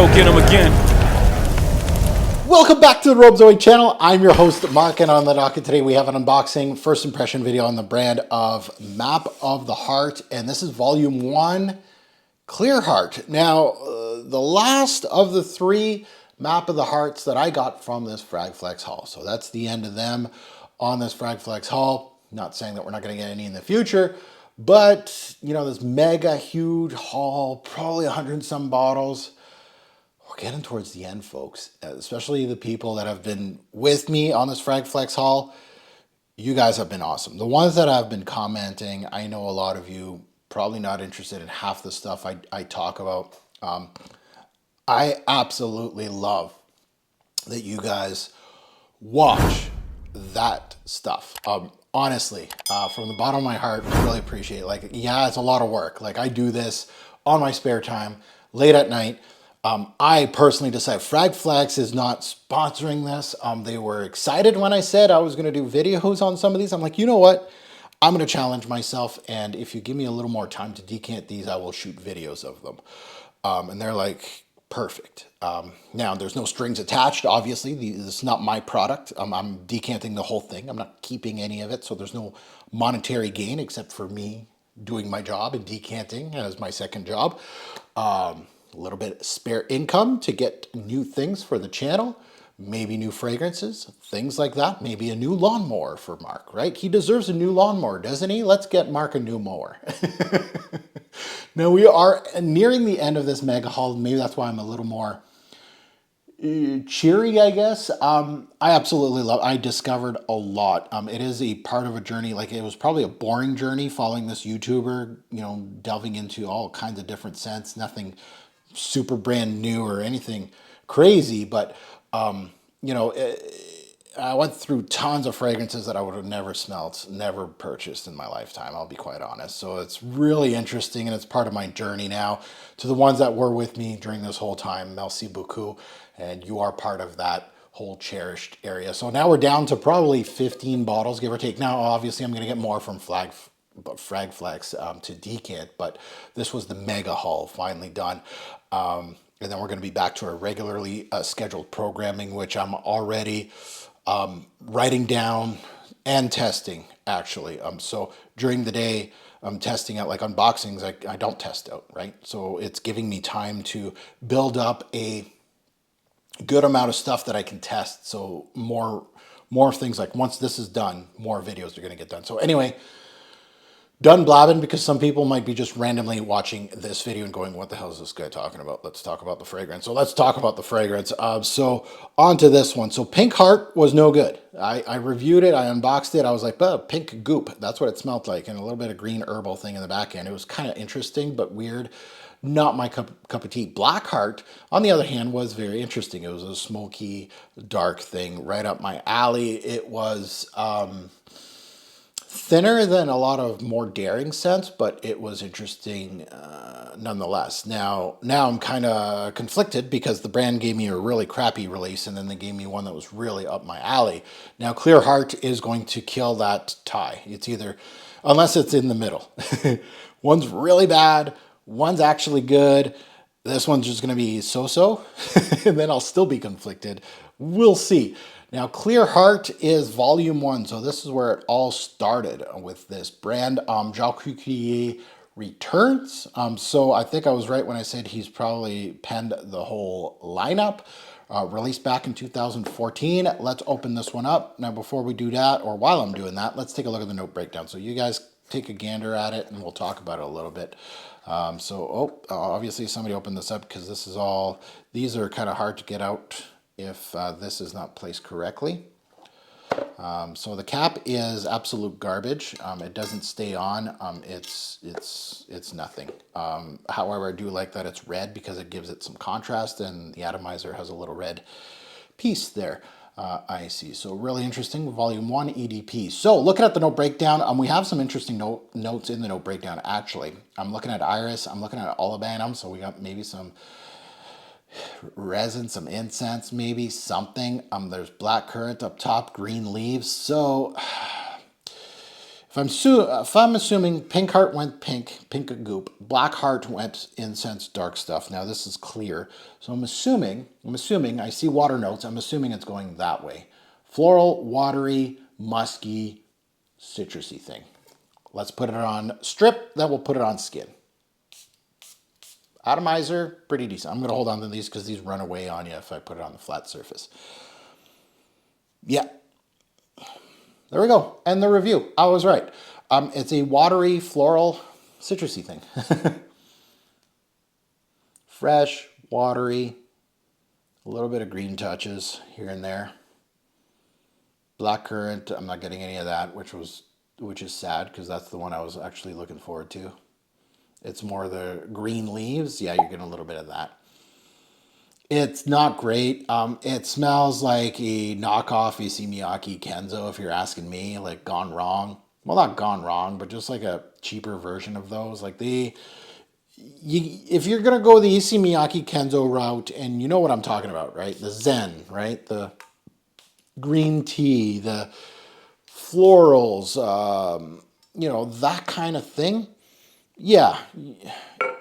go get him again. Welcome back to the RobeZoid channel. I'm your host, Mark, and on the docket today we have an unboxing, first impression video on the brand of Map of the Heart, and this is volume 1, Clear Heart. Now, the last of the 3 Map of the Hearts that I got from this Fragflex haul. So that's the end of them on this Fragflex haul. Not saying that we're not going to get any in the future, but, you know, this mega huge haul, probably 100 and some bottles. We're getting towards the end, folks, especially the people that have been with me on this Fragflex haul. You guys have been awesome. The ones that have been commenting, I know a lot of you probably not interested in half the stuff I talk about. I absolutely love that you guys watch that stuff. Honestly, from the bottom of my heart, I really appreciate it. Like, yeah, it's a lot of work. Like, I do this on my spare time, late at night. I personally decided Fragflex is not sponsoring this. They were excited when I said I was going to do videos on some of these. I'm like, you know what? I'm going to challenge myself, and if you give me a little more time to decant these, I will shoot videos of them. And they're like, perfect. Now, there's no strings attached, obviously. This is not my product. I'm decanting the whole thing. I'm not keeping any of it, so there's no monetary gain except for me doing my job and decanting as my second job. A little bit of spare income to get new things for the channel, maybe new fragrances, things like that. Maybe a new lawnmower for Mark, right? He deserves a new lawnmower, doesn't he? Let's get Mark a new mower. Now, we are nearing the end of this mega haul. Maybe that's why I'm a little more cheery, I guess. I absolutely love it. I discovered a lot. It is a part of a journey. Like, it was probably a boring journey following this YouTuber, you know, delving into all kinds of different scents. Nothing super brand new or anything crazy, but you know, I went through tons of fragrances that I would have never smelled, never purchased in my lifetime, I'll be quite honest. So it's really interesting, and it's part of my journey now. To the ones that were with me during this whole time, merci beaucoup, and you are part of that whole cherished area. So now we're down to probably 15 bottles, give or take. Now, obviously, I'm going to get more from Fragflex to decant, but this was the mega haul finally done. And then we're going to be back to our regularly scheduled programming, which I'm already writing down and testing, actually. So during the day, I'm testing out, like unboxings, I don't test out, right? So it's giving me time to build up a good amount of stuff that I can test. So more things, like once this is done, more videos are going to get done. So anyway, done blabbing, because some people might be just randomly watching this video and going, what the hell is this guy talking about? Let's talk about the fragrance. So let's talk about the fragrance. So on to this one. So Pink Heart was no good. I reviewed it. I unboxed it. I was like, oh, pink goop. That's what it smelled like. And a little bit of green herbal thing in the back end. It was kind of interesting, but weird. Not my cup of tea. Black Heart, on the other hand, was very interesting. It was a smoky, dark thing right up my alley. It was thinner than a lot of more daring scents, but it was interesting nonetheless. Now I'm kind of conflicted, because the brand gave me a really crappy release, and then they gave me one that was really up my alley. Now, Clear Heart is going to kill that tie. It's either, unless it's in the middle. One's really bad, one's actually good. This one's just going to be so-so, and then I'll still be conflicted. We'll see. Now, Clear Heart is volume 1, so this is where it all started with this brand. Jacques Cuquier returns. So I think I was right when I said he's probably penned the whole lineup. Released back in 2014. Let's open this one up. Now, before we do that, or while I'm doing that, let's take a look at the note breakdown. So you guys take a gander at it, and we'll talk about it a little bit. Obviously somebody opened this up, because this is all, these are kind of hard to get out if this is not placed correctly. So the cap is absolute garbage. It doesn't stay on. It's nothing. However, I do like that it's red, because it gives it some contrast, and the atomizer has a little red piece there. I see. So really interesting. Volume 1 EDP. So looking at the note breakdown, we have some interesting notes in the note breakdown, actually. I'm looking at iris. I'm looking at olibanum. So we got maybe some resin, some incense, maybe something. There's black currant up top, green leaves. So If I'm assuming Pink Heart went pink goop, Black Heart went incense, dark stuff. Now this is clear, so I'm assuming I see water notes. I'm assuming it's going that way. Floral, watery, musky, citrusy thing. Let's put it on strip, then we'll put it on skin. Atomizer, pretty decent. I'm gonna hold on to these because these run away on you if I put it on the flat surface. Yeah. There we go. And the review. I was right. It's a watery, floral, citrusy thing. Fresh, watery, a little bit of green touches here and there. Blackcurrant, I'm not getting any of that, which is sad because that's the one I was actually looking forward to. It's more the green leaves. Yeah, you're getting a little bit of that. It's not great. It smells like a knockoff Issey Miyake Kenzo, if you're asking me, like gone wrong. Well, not gone wrong, but just like a cheaper version of those. Like if you're going to go the Issey Miyake Kenzo route, and you know what I'm talking about, right? The Zen, right? The green tea, the florals, you know, that kind of thing. Yeah,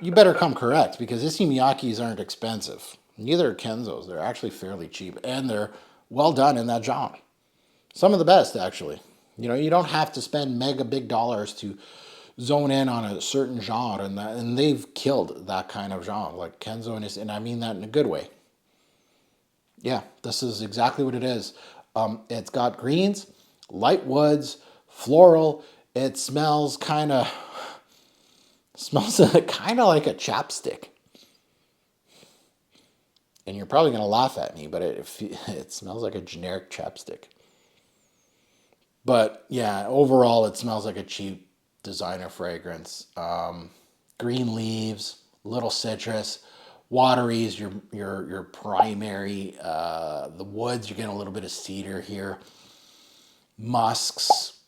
you better come correct because Issey Miyakes aren't expensive. Neither are Kenzos. They're actually fairly cheap and they're well done in that genre. Some of the best, actually. You know, you don't have to spend mega big dollars to zone in on a certain genre, and they've killed that kind of genre, like Kenzo and I mean that in a good way. Yeah, this is exactly what it is. It's got greens, light woods, floral. It smells kind of like a chapstick. And you're probably going to laugh at me, but it smells like a generic chapstick. But yeah, overall, it smells like a cheap designer fragrance. Green leaves, little citrus, wateries, your primary. The woods, you're getting a little bit of cedar here. Musks,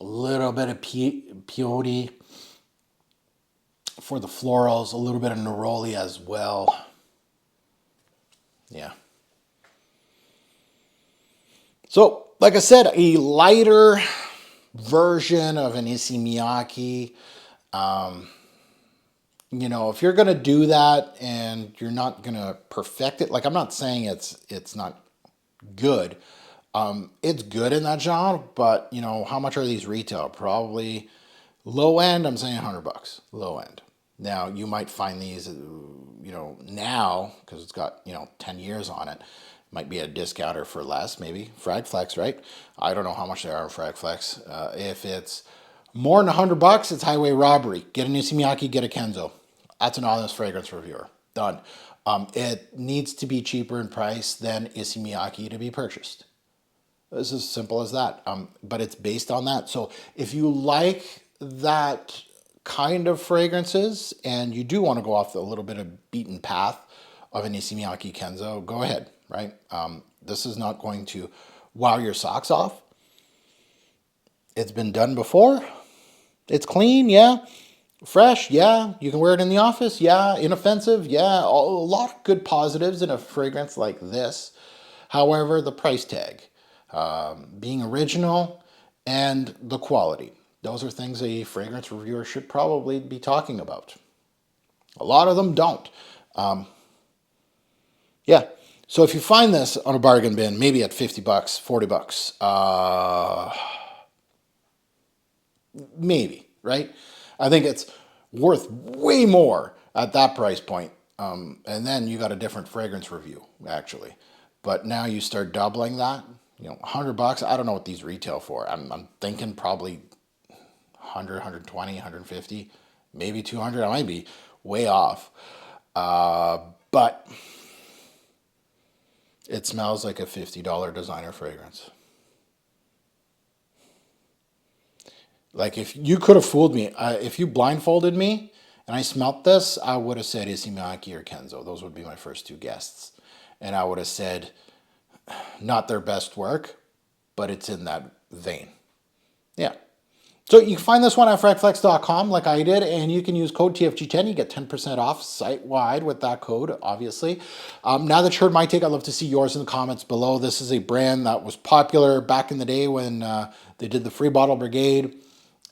a little bit of peyote. For the florals, a little bit of neroli as well. Yeah. So, like I said, a lighter version of an Issey Miyake. You know, if you're going to do that and you're not going to perfect it, like I'm not saying it's not good. It's good in that genre, but you know, how much are these retail? Probably low end, I'm saying $100, low end. Now, you might find these, you know, now, because it's got, you know, 10 years on it, might be a discounter for less, maybe. Fragflex, right? I don't know how much they are in Fragflex. If it's more than $100, it's highway robbery. Get an Issey Miyake, get a Kenzo. That's an honest fragrance reviewer. Done. It needs to be cheaper in price than Issey Miyake to be purchased. It's as simple as that. But it's based on that. So if you like that kind of fragrances and you do want to go off a little bit of beaten path of an Issey Miyake Kenzo, go ahead, right? This is not going to wow your socks off. It's been done before. It's clean, yeah. Fresh, yeah. You can wear it in the office, yeah. Inoffensive, yeah. A lot of good positives in a fragrance like this. However, the price tag, being original, and the quality. Those are things a fragrance reviewer should probably be talking about. A lot of them don't. Yeah. So if you find this on a bargain bin, maybe at $50, $40, maybe, right? I think it's worth way more at that price point. And then you got a different fragrance review, actually. But now you start doubling that, you know, $100. I don't know what these retail for. I'm thinking probably 100, 120, 150, maybe 200. I might be way off. But it smells like a $50 designer fragrance. Like if you could have fooled me, if you blindfolded me and I smelt this, I would have said Issey Miyake or Kenzo. Those would be my first two guesses. And I would have said, not their best work, but it's in that vein. Yeah. So you can find this one at fragflex.com like I did, and you can use code TFG10. You get 10% off site-wide with that code, obviously. Now that you heard my take, I'd love to see yours in the comments below. This is a brand that was popular back in the day when they did the free bottle brigade.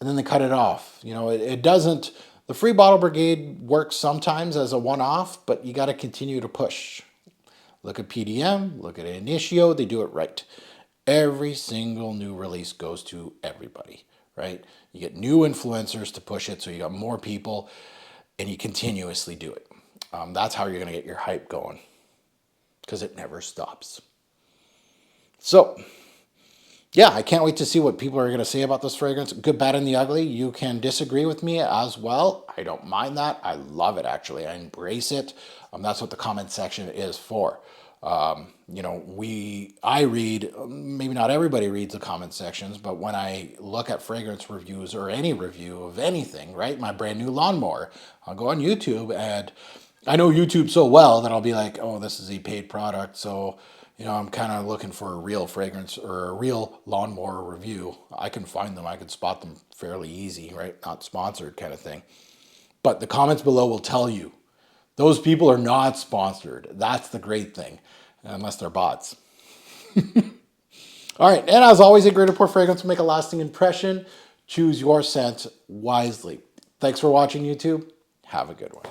and then they cut it off. You know, it doesn't, the free bottle brigade works sometimes as a one-off, but you got to continue to push. Look at PDM, look at Initio, they do it right. Every single new release goes to everybody, right? You get new influencers to push it, so you got more people, and you continuously do it. That's how you're going to get your hype going, because it never stops. So, yeah, I can't wait to see what people are going to say about this fragrance. Good, bad, and the ugly. You can disagree with me as well. I don't mind that. I love it, actually. I embrace it. That's what the comment section is for. You know, I read, maybe not everybody reads the comment sections, but when I look at fragrance reviews or any review of anything, right, my brand new lawnmower, I'll go on YouTube, and I know YouTube so well that I'll be like, oh, this is a paid product, so, you know, I'm kind of looking for a real fragrance or a real lawnmower review. I can find them. I can spot them fairly easy, right? Not sponsored kind of thing. But the comments below will tell you. Those people are not sponsored. That's the great thing, unless they're bots. All right, and as always, a great pour fragrance will make a lasting impression. Choose your scent wisely. Thanks for watching, YouTube. Have a good one.